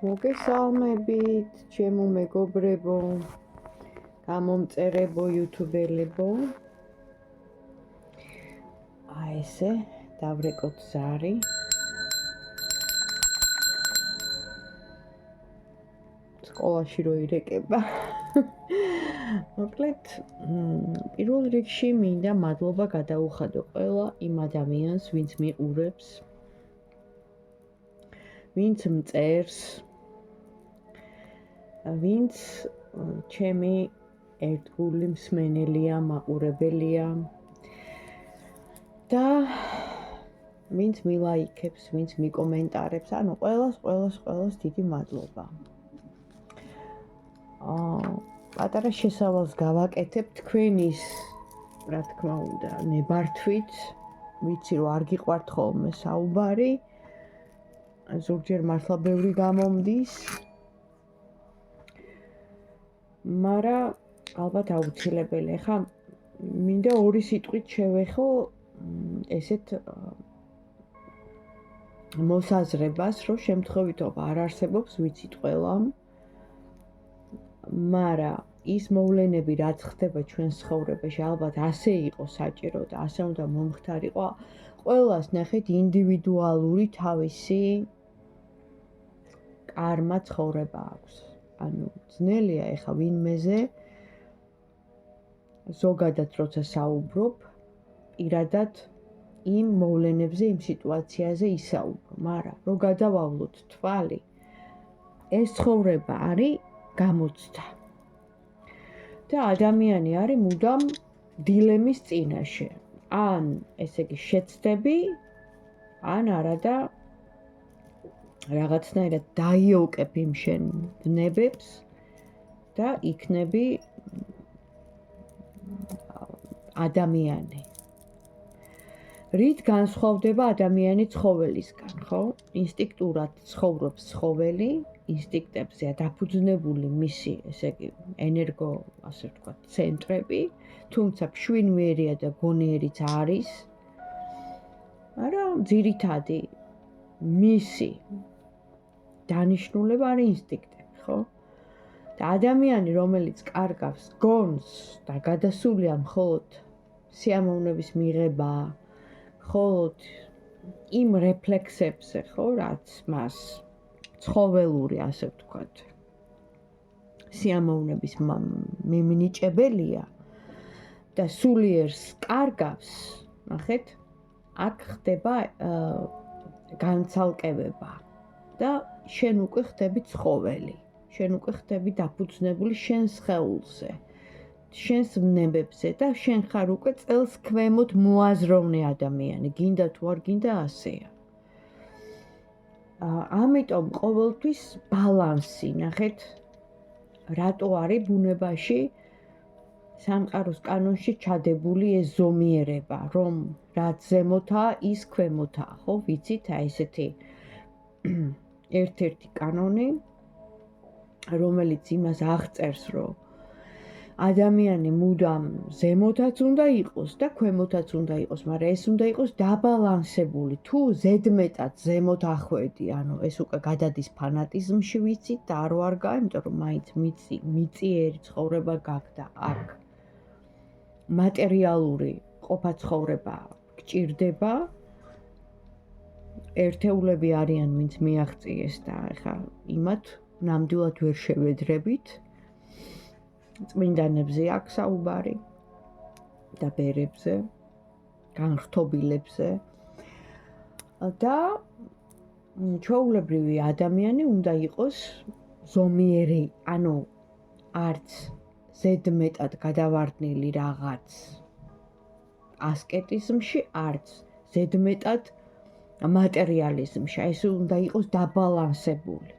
მოგესალმებით, ჩემო მეგობრებო, გამომწერებო, იუთუბერებო. აი ესე, დავრეკოთ ზარი. სკოლაში რო ირეკება. მოკლედ, პირველ რიგში მინდა მადლობა გადაუხადო ყველა იმ ადამიანს, ვინც მიყურებს, ვინც მწერს, ვინც ჩემი ერთგული მსმენელია, მაყურებელია და ვინც მილაიქებს, ვინც მიკომენტარებს, ანუ ყველას დიდი მადლობა. პატარა შესავალს გავაკეთებ თქვენის, რა თქმა უნდა, ნებართვით, ვიცი რომ არ გიყვართ ხოლმე საუბარი, ზოგჯერ მართლა ბევრი გამომდის, მაგრამ ალბათ აუცილებელი. ხა მინდა ორი სიტყვით შევეხო ესეთ მოსაზრებას, რომ შემთხვევითობა არ არსებობს, ვიცით ყველამ, მაგრამ ის მოვლენები, რაც ხდება ჩვენს ცხოვრებაში, ალბათ ასე იყო საჭირო და ასე უნდა მომხდარიყო. ყველას ნახეთ ინდივიდუალური თავისი კარმა ცხოვრება აქვს. ანუ ძნელია ეხა ვინმეზე ზოგადად როცა საუბრობ, პირადად იმ მოვლენებზე, იმ სიტუაციაზე ისაუბრო, მაგრამ რო გადავავლოთ თვალი, ეს ცხოვრება არის გამოცდა. და ადამიანი არის მუდამ დილემის წინაშე. ან ესე იგი შეცდები, ან არადა რაღაცნაირად დაიოკებ იმ შენ ბნებებს და იქნები ადამიანი. რით განსხვავდება ადამიანი ცხოველისგან, ხო? ინსტინქტურად ცხოვრობს ცხოველი, ინსტინქტებზეა დაფუძნებული მისი, ესე იგი, ენერგო, ასე ვთქვათ, ცენტრები, თუმცა მშვინიერია და გონიერიც არის, მაგრამ ძირითადი მისი დანიშნულება არის ინსტინქტები, ხო? და ადამიანი, რომელიც კარგავს გონს და გადასულია მხოლოდ სიამოვნების მიღება, მხოლოდ იმ რეფლექსებზე, ხო, რაც მას ცხოველური, ასე ვთქვათ, სიამოვნების მიმნიჭებელია და სულიერს კარგავს, ნახეთ, აქ ხდება განცალკევება და შენ უკვე ხდები ცხოველი, შენ უკვე ხდები დაფუძნებული შენ სხეულზე, შენს ვნებებზე და შენ ხარ უკვე წელს ქვემოთ მოაზროვნე ადამიანი, გინდა თუ არ გინდა ასეა. ამიტომ ყოველთვის ბალანსი, ნახეთ, რატო არის ბუნებაში სამყაროს კანონში ჩადებული ეს ზომიერება, რომ რაც ზემოთაა, ის ქვემოთაა, ხო, ვიცით, აი ესეთი ერთ-ერთი კანონი, რომელიც იმას აღწერს, რომ ადამიანი მუდამ ზემოთაც უნდა იყოს და ქვემოთაც უნდა იყოს, მაგრამ ეს უნდა იყოს დაბალანსებული. თუ ზედმეტად ზემოთ ახვედი, ანუ ეს უკვე გადადის ფანატიზმში, ვიცით, და არ ვარგა, იმიტომ რომ მაინც მიწიერი ცხოვრება გაქვს აქ. მატერიალური ყოფა ცხოვრება გჭირდება. ერთეულები არიან, ვინც მიაღწიეს და ეხა იმათ ნამდვილად ვერ შევედრებით. წმინდანებზე აქვს საუბარი და ბერებზე, განხრთობილებზე და ჩვეულებრივი ადამიანი უნდა იყოს ზომიერი, ანუ არც ზედმეტად გადავარდნილი რაღაც ასკეტიზმში, არც ზედმეტად მატერიალიზმში, ეს უნდა იყოს დაბალანსებული.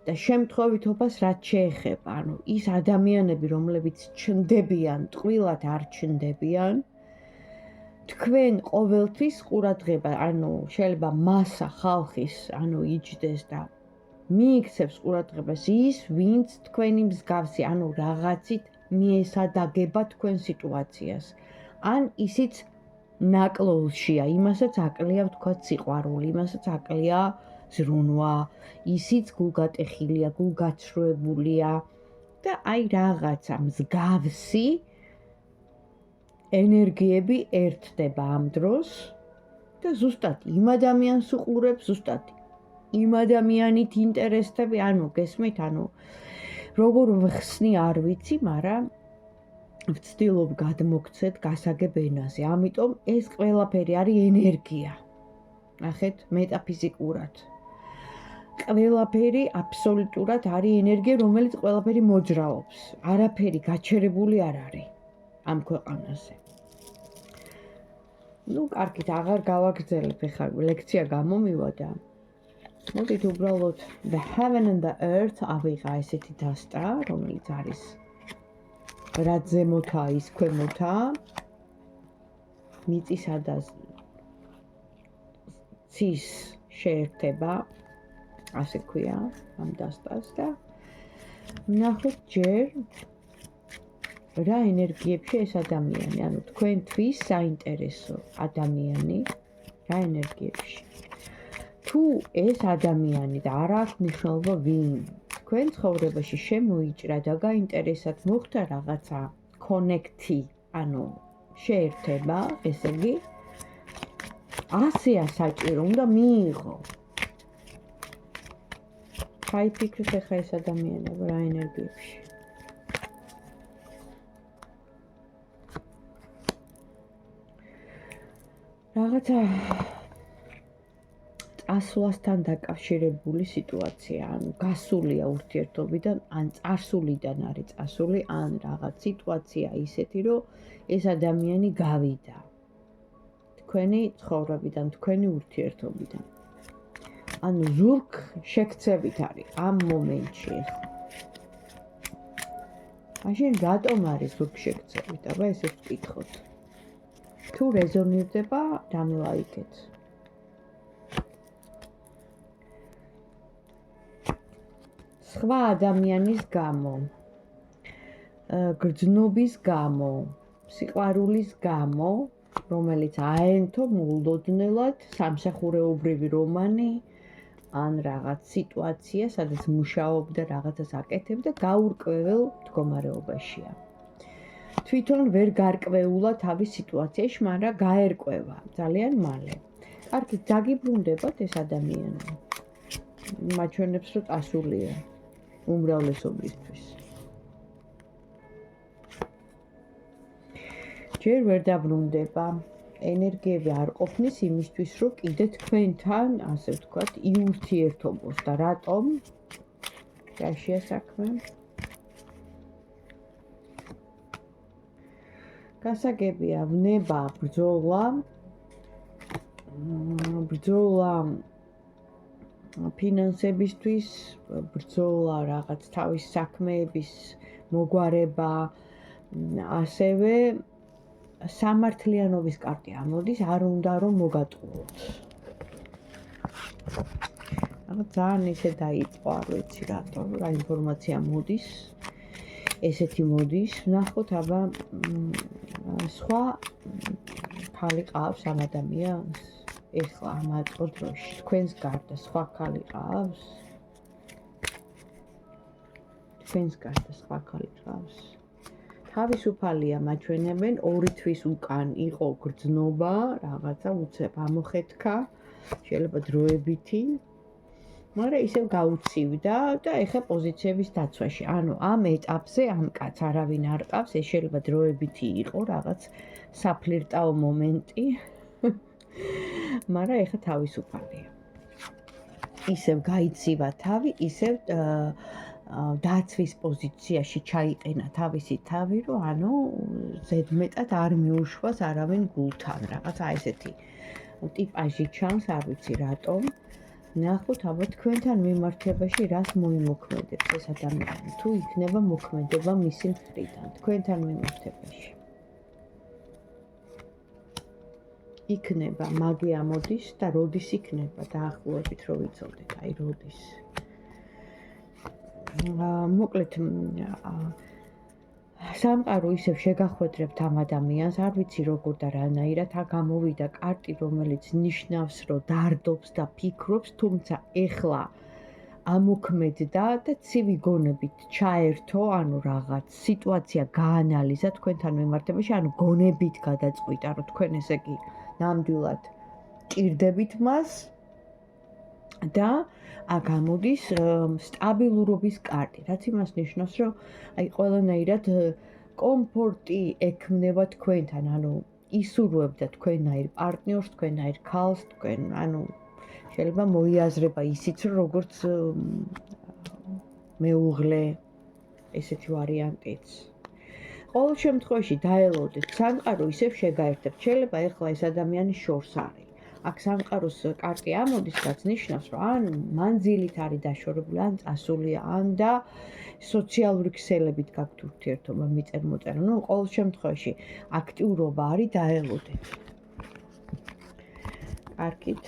და შემთხვევითობას რაც შეეხება, ანუ ის ადამიანები, რომლებიც ჩნდებიან, ტყვილად არ ჩნდებიან, თქვენ ყოველთვის ყურადღება, ანუ შეიძლება მასა ხალხის, ანუ იჯდეს და მიიქცევს ყურადღებას ის, ვინც თქვენი მსგავსი, ანუ რაღაცით მიესადაგება თქვენ სიტუაციას. ან ისიც ნაკლოლშია, იმასაც აკლია ვთქვათ სიყვარული, იმასაც აკლია ზრუნვა, ისიც გულგატეხილია, გულგაცრუებულია და აი რაღაცა მსგავსი ენერგიები ერთდება ამ დროს და ზუსტად იმ ადამიანს უყურებს, ზუსტად იმ ადამიანით ინტერესდები, ანუ გესმით, ანუ როგორ ვხსნი არ ვიცი, მაგრამ ვცდილობ გადმოგცეთ გასაგებ ენაზე. ამიტომ ეს ყველაფერი არის ენერგია. ნახეთ, მეტაფიზიკურად. ყველაფერი აბსოლუტურად არის ენერგია, რომელიც ყველაფერი მოძრაობს. არაფერი გაჩერებული არ არის ამ ქვეყანაზე. კარგით, აღარ გავაგრძელებ, ეხლა ლექცია გამომივადა. მოდით უბრალოდ The Heaven and the Earth ავიღა ესეთი დასტა, რომელიც არის რაც ზემოთაა, ის ქვემოთაა. მიწისა და ცის შეერთება, ასე ქვია ამ დასტას და ნახოთ ჯერ რა ენერგიებში ეს ადამიანი, ანუ თქვენთვის საინტერესო ადამიანი რა ენერგიებში. თუ ეს ადამიანი და არ აქვს მნიშვნელობა ვინ, თქვენ ცხოვრებაში შემოიჭრა და გაინტერესად მოხდა რაღაცა კონექტი, ანუ შეერთება, ესე იგი 100-ია საჭირო, უნდა მიიღო. გაიფიქრეთ ახლა ეს ადამიანები რა ენერგიებში. რაღაცა წასვლასთან დაკავშირებული სიტუაცია, ანუ გასულია ურთიერთობიდან, ან წარსულიდან არის წასული, ან რაღაც სიტუაცია ისეთი, რომ ეს ადამიანი გავიდა თქვენი ცხოვრებიდან, თქვენი ურთიერთობიდან. ანუ ზურგ შექცევით არის ამ მომენტში ახლა. მაშინ რატომ არის ზურგ შექცევით? აბა ესე ვკითხოთ. თუ რეზონირდება, დამილაიქეთ. სხვა ადამიანის გამო, გრძნობის გამო, სიყვარულის გამო, რომელიც აენთო მულოდნელად სამსახურეობრივი რომანი, ან რაღაც სიტუაცია, სადაც მუშაობდა, რაღაცას აკეთებდა, გაურკვეველ მდგომარეობაშია. თვითონ ვერ გარკვეულა თავის სიტუაციაში, მაგრამ გაერკვევა ძალიან მალე. კარგი, დაგიბრუნდებათ ეს ადამიანი. მაჩვენებს, რომ წასულია უმრავლესობისთვის. ჯერ ვერ დაბრუნდება. ენერგიები არ ყოფნის იმისთვის, რომ კიდე თქვენთან, ასე ვთქვათ, იურთიერთობოს და რატომ? რაშია საქმე? გასაგებია, ვნება, ბრძოლა ფინანსებისთვის, ბრძოლა რაღაც თავის საქმეების მოგვარება, ასევე სამართლიანობის კარტი ამოდის, არ უნდა რომ მოგატყუოთ. რაღაც ძალიან ისე დაიწყო, არ ვიცი რატომ, რა ინფორმაცია მოდის, ესეთი მოდის, ვნახოთ, აბა სხვა ქალი ყავს ამ ადამიანს, ეხლა ამ აწო დროში, თქვენს გარდა სხვა ქალი ყავს? თქვენს გარდა სხვა ქალი ყავს? თავისუფალია მაჩვენებენ 2 თვის უკან იყო გრძნობა, რაღაცა უცებ ამოხეთქა, შეიძლება დროებითი, მაგრამ ისევ გაუცივდა და ეხლა პოზიციების დაცვაში. ანუ ამ ეტაპზე ამ კაცს არავინ არ ყავს, ეს შეიძლება დროებითი იყო, რაღაც საფლირტაო მომენტი, მაგრამ ეხლა თავისუფალია. ისევ გაიცივა თავი, ისევ დაცვის პოზიციაში ჩაიყენა თავისი თავი, რომ ანუ ზედმეტად არ მიუშვას არავინ გულთან, რაღაცა ესეთი ტიპაჟი ჩანს, არ ვიცი რატომ. ნახოთ, აბა თქვენთან მიმართებაში რას მოიმოქმედებს ეს ადამიანი, თუ იქნება მოქმედება მისი მხრიდან, თქვენთან მიმართებაში. იქნება, მაგია მოდის და როდის იქნება, დაახლოებით რო ვიცოდეთ, აი როდის. მოკლედ სამყარო ისევ შეგახვედრებთ ამ ადამიანს, არ ვიცი როგორ და რანაირად გამოვიდა კარტი, რომელიც ნიშნავს, რომ დარდობს და ფიქრობს, თუმცა ეხლა ამოქმედდა და ცივი გონებით ჩაერთო, ანუ რაღაც სიტუაცია გაანალიზა თქვენთან მიმართებაში, ანუ გონებით გადაწყვიტა, რომ თქვენ ესე იგი ნამდვილად ჭირდებით მას და გამოდის სტაბილურობის კარტი, რაც იმას ნიშნავს, რომ აი ყველანაირად კომფორტი ექმნება თქვენთან, ანუ ისურვებთ თქვენაირ პარტნიორს, თქვენაირ ქალს, თქვენ, ანუ შეიძლება მოიაზრება ისიც, რომ როგორც მეუღლე, ესეთი ვარიანტიც. ყოველ შემთხვევაში დაელოდეთ, სამყარო ისევ შეგაერთებთ, შეიძლება ეხლა ეს ადამიანი შორს არის. აქ სამყაროს კარტი ამოდის, რაც ნიშნავს, რომ ან მანძილით არის დაშორებული, ან წასულია, ან და სოციალური ქსელებით გაქვთ ურთიერთობა მიწერ-მოწერ. ნუ ყოველ შემთხვევაში აქტიურობა არის, დაელოდეთ. კარგით.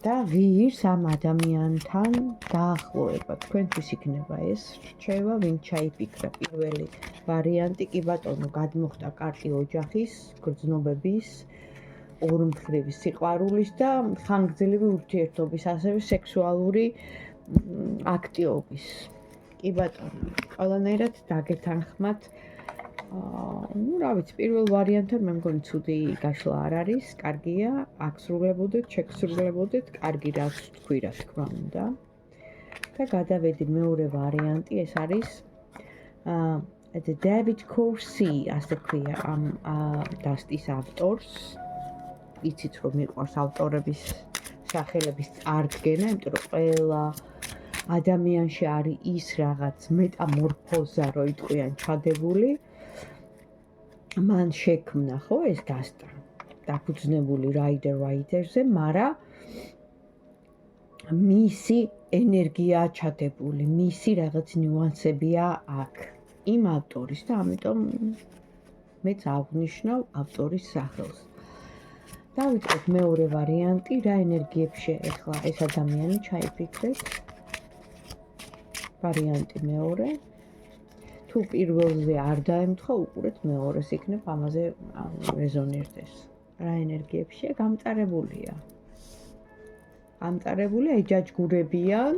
და ვირს ამ ადამიანთან დაახლოება, თქვენთვის იქნება ეს რჩევა, ვინ ჩაიფიქრა პირველი ვარიანტი, კი ბატონო, გადმოხდა კარტი ოჯახის, გრძნობების, ორმხრივი სიყვარულის და ხანგრძლივი ურთიერთობის, ასევე სექსუალური აქტივობის. კი ბატონო, ყველანაირად დაგეთანხმათ. ნუ რა ვიცი, პირველ ვარიანტად მე მგონი ცუდი გაშლა არ არის, კარგია, აღსრულებოდეთ, შეგსრულებოდეთ, კარგი რაც თქვი, რა თქმა უნდა. და გადავედი მეორე ვარიანტი, ეს არის David Corsi, ასე ქვია ამ დასტის ავტორს. იცით რომ მიყვარს ავტორების სახელების წარდგენა, იმიტომ რომ ყველა ადამიანში არის ის რაღაც მეტამორფოზა, რო იტყვიან ჩადებული. მან შექმნა ხო ეს დასტა დაფუძნებული რაიდერზე, მაგრამ მისი ენერგია ჩადებული, მისი რაღაც ნიუანსებია აქ იმ ავტორის და ამიტომ მეც აღნიშნავ ავტორის სახელს. დავიწყოთ მეორე ვარიანტი, რა ენერგიებში ეხლა ეს ადამიანი ჩაიფიქრეთ. ვარიანტი მეორე. თუ პირველზე არ დაემთხვა, უყურეთ მეორეს, იქნებ ამაზე რეზონირდეს. რა ენერგიებშია? გამწარებულია. გამწარებულია, ეჯაჯგურებიან,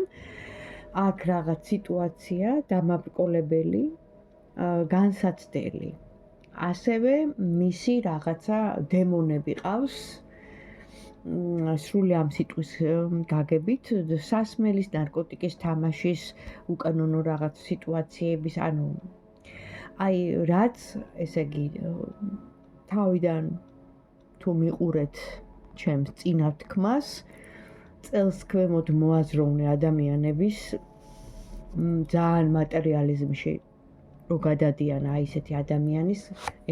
აქ რაღაც სიტუაცია დამაბრკოლებელი, განსაცდელი. ასევე მისი რაღაცა დემონები ყავს, სრული ამ სიტყვის გაგებით, სასმელის, ნარკოტიკის თამაშის, უკანონო რაღაც სიტუაციების, ანუ აი რაც, ესე იგი, თავიდან თუ მიყურეთ ჩემს წინათქმას, წელს ქვემოთ მოაზროვნე ადამიანების ძალიან მატერიალიზმში რო გადადიან აი ესეთი ადამიანის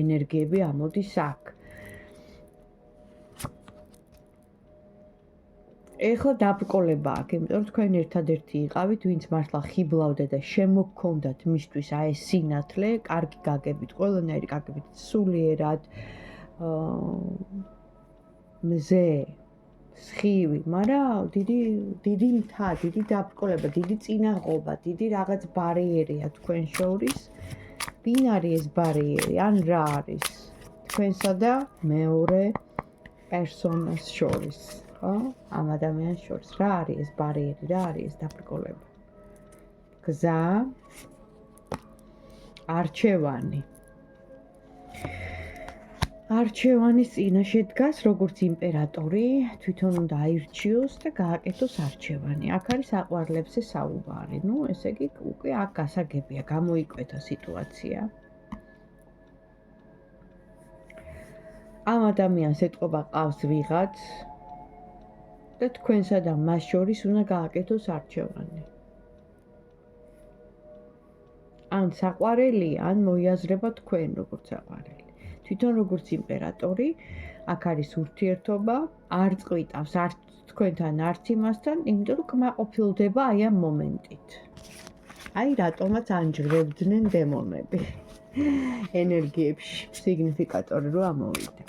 ენერგიები ამოდის აქ. ეხლა დაბრკოლება აქ, იმიტომ რომ თქვენ ერთადერთი იყავით, ვინც მართლა ხიბლავდა და შემოგქონდათ მისთვის აი ეს სინათლე, კარგი გაგებით, ყველანაირი გაგებით, სულიერად, მზე, სხივი, მაგრამ დიდი მთა, დიდი დაბრკოლება, დიდი წინაღობა, დიდი რაღაც ბარიერია თქვენ შორის. ვინ არის ეს ბარიერი? ან რა არის თქვენსა და მეორე პერსონას შორის? ხო? ამ ადამიანს შორის. რა არის ეს ბარიერი? რა არის ეს დაბრკოლება? გზა, არჩევანი. არჩევანის წინაშე დგას, როგორც იმპერატორი, თვითონ უნდა აირჩიოს და გააკეთოს არჩევანი. აქ არის საყვარლებზე საუბარი. ნუ, ესე იგი, უკვე აქ გასაგებია, გამოიკვეთა სიტუაცია. ამ ადამიანს ეტყობა ყავს ვიღაც და თქვენსა და მას შორის უნდა გააკეთოს არჩევანი. ან საყვარელი, ან მოიაზრება თქვენ როგორც საყვარელი. თვითონ როგორც იმპერატორი, აქ არის ურთიერთობა, არ წყვიტავს არც თქვენთან, არც იმასთან, იმიტომ რომ კმაყოფილდება აი ამ მომენტით. აი რატომაც ანჯღრებდნენ დემონები ენერგიებში, სიგნიფიკატორი რო ამოვიდა.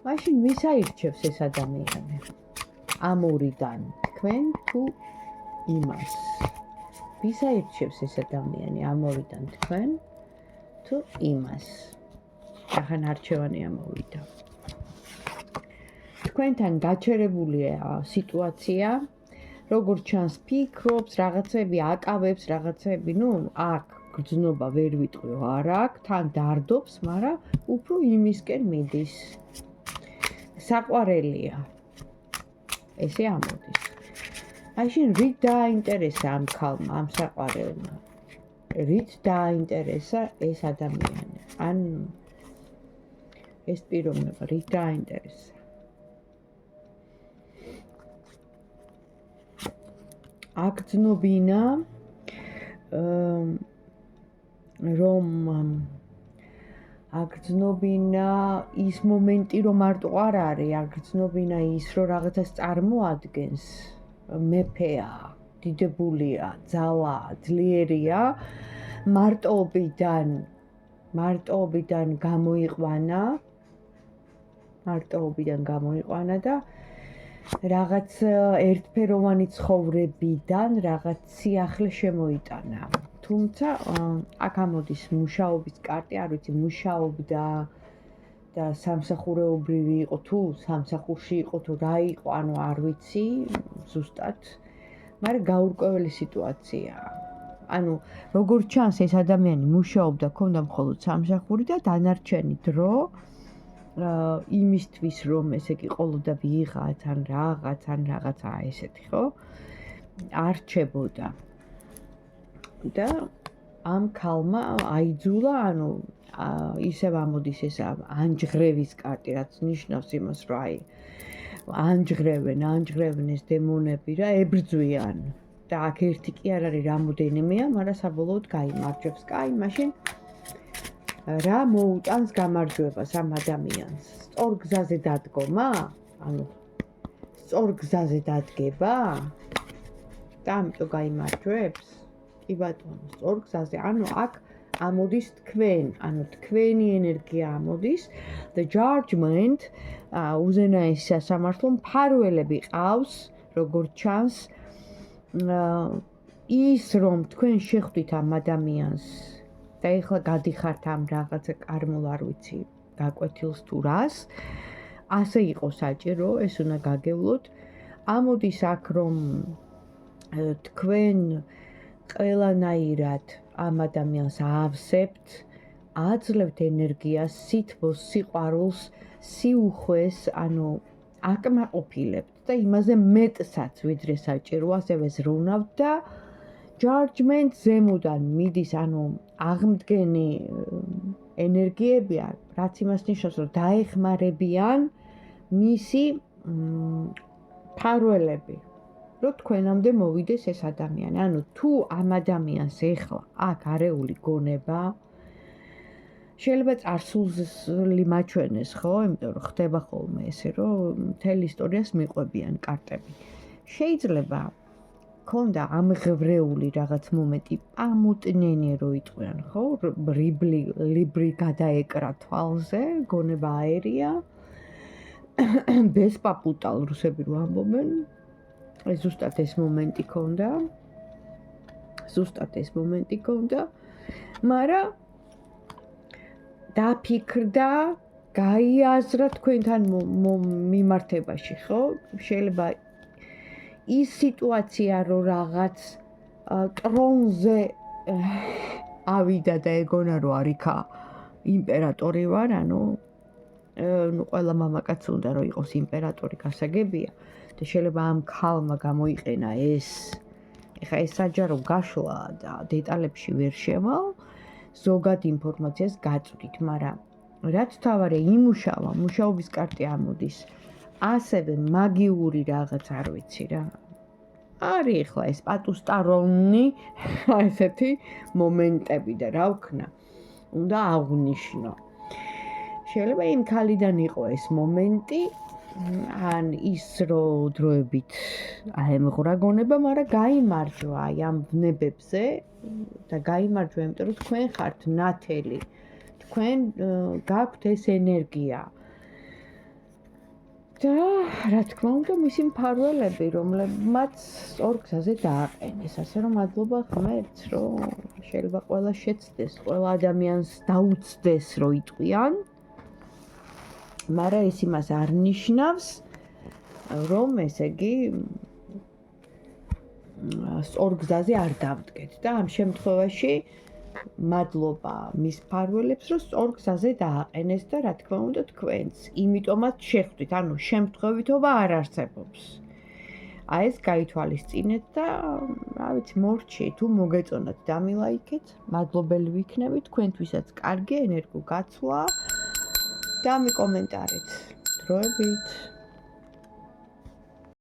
მაშინ ვის აირჩევს ეს ადამიანი? ამ ორიდან თქვენ თუ იმას? ვის აირჩევს ეს ადამიანი ამ ორიდან თქვენ თუ იმას. ახლა არჩევანი ამოვიდა. თქვენთან გაჩერებულია სიტუაცია, როგორც ჩანს ფიქრობს, რაღაცები აკავებს, რაღაცები, აქ გრძნობა ვერ ვიტყვი, არ აქვს, თან დარდობს, მაგრამ უფრო იმისკენ მიდის. საყვარელია. ესე ამოდის. აი შენ რით დააინტერესა ამ ქალმა, ამ საყვარელმა? რით დააინტერესა ეს ადამიანი? ან ეს პიროვნება რით დააინტერესა? აქ ცნობინა რომ აგრძნობინა ის მომენტი რომ მარტო არ არის, აგრძნობინა ის რომ რაღაცას წარმოადგენს, მეფეა, დიდებულია, ძალა, ძლიერია, მარტოობიდან გამოიყვანა და რაღაც ერთფეროვანი ცხოვრებიდან რაღაც სიახლე შემოიტანა. თუმცა აქ ამოდის მუშაობის კარტი, არ ვიცი, მუშაობდა და სამსახურეობრივი იყო თუ სამსახურში იყო თუ რა იყო, ანუ არ ვიცი ზუსტად, მაგრამ გაურკვეველი სიტუაციაა. ანუ როგორც ჩანს ეს ადამიანი მუშაობდა, ჰქონდა მხოლოდ სამსახური და დანარჩენი დრო იმისთვის რომ ესე იგი ყოლოდა ვიღაც ან რაღაცა ესეთი, ხო? არჩებოდა. და ამ ქალმა აიძულა, ანუ ისევ ამოდის ეს ანჯღრევის კარტი, რაც ნიშნავს იმას, რომ აი ანჯღრევენ ეს დემონები რა ებრძვიან და აქ ერთი კი არ არის, რამოდენიმეა, მაგრამ საბოლოოდ გაიმარჯვებს. კაი, მაშინ რა მოუტანს გამარჯვებას ამ ადამიანს? სწორ გზაზე დადგომა? ანუ სწორ გზაზე დადგება? და ამიტომ გაიმარჯვებს? კი ბატონო, სწორ გზაზე. ანუ აქ ამოდის თქვენ, ანუ თქვენი ენერგია ამოდის. The judgment, უზენაესი სასამართლო, მფარველები ყავს, როგორც ჩანს, ის რომ თქვენ შეხვდით ამ ადამიანს და ეხლა გადიხართ ამ რაღაცა კარმულ არ ვიცი, გაკვეთილს თუ რას, ასე იყო საჭირო, ეს უნდა გაგევლოთ. ამოდის აქ რომ თქვენ ყველანაირად ამ ადამიანს აავსებთ, აძლევთ ენერგიას, სითბოს, სიყვარულს, სიუხვეს, ანუ აკმაყოფილებთ და იმაზე მეტსაც ვიდრე საჭირო, ასევე ზრუნავთ და judgment ზემოდან მიდის, ანუ აღმდგენი ენერგიები, რაც იმას ნიშნავს, რომ დაეხმარებიან მისი მფარველები. რომ თქვენამდე მოვიდეს ეს ადამიანი. ანუ თუ ამ ადამიანს ეხლა აქ არეული გონება, შეიძლება წარსული მაჩვენეს, ხო? იმიტომ რომ ხდება ხოლმე ესე, რომ მთელ ისტორიას მიყვებიან კარტები. შეიძლება ქონდა ამღვრეული რაღაც მომენტი, ამოტნენი რო იტყვიან, ხო? ლიბრი გადაეკრა თვალზე, გონება აერია. ბესპაპუტალ რუსები რო ამბობენ. ზუსტად ეს მომენტი ქონდა, მაგრამ დაფიქრდა, გაიაზრა თქვენთან მიმართებაში, ხო? შეიძლება ის სიტუაცია, რომ რაღაც ტრონზე ავიდა და ეგონა, რომ არიქა იმპერატორი ვარ, ანუ ყველა მამაკაც უნდა რომ იყოს იმპერატორი, გასაგებია. და შეიძლება ამ ქალმა გამოიყენა ეს. ეხლა ეს საჯარო გაშლა და დეტალებში ვერ შევალ, ზოგად ინფორმაციას გაწვდით, მაგრამ რაც თავარი იმუშავა, მუშაობის კარტი ამოდის. ასევე მაგიური რაღაც არ ვიცი რა. არის ეხლა ეს პატუსტარონი, ესეთი მომენტები და რა ვქნა, უნდა აღვნიშნო. შეიძლება იმ ქალიდან იყო ეს მომენტი, ან ის რო დროებით აემღვრა გონება, მაგრამ გაიმარჯვა აი ამ ვნებებზე და გაიმარჯვა, იმიტომ რომ თქვენ ხართ ნათელი. თქვენ გაქვთ ეს ენერგია. და რა თქმა უნდა, მისი მფარველები, რომლებმაც სწორ გზაზე დააყენეს, ასე რომ მადლობა ღმერთს, რომ შეიძლება ყველა შეცდეს, ყველა ადამიანს დაუცდეს, რომ იტყვიან. მაგრამ ეს იმას არ ნიშნავს, რომ ესე იგი სწორ გზაზე არ დავდგეთ და ამ შემთხვევაში მადლობა მის მფარველებს, რომ სწორ გზაზე დააყენეს და რა თქმა უნდა თქვენც. იმიტომაც შეხვდით, ანუ შემთხვევითობა არ არსებობს. აი ეს გაითვალისწინეთ და რა ვიცი, მორჩიეთ, თუ მოგეწონათ დამილაიქეთ, მადლობელი ვიქნებით, თქვენთვისაც კარგი ენერგო გაცვლა და მიკომენტარეთ. დროებით.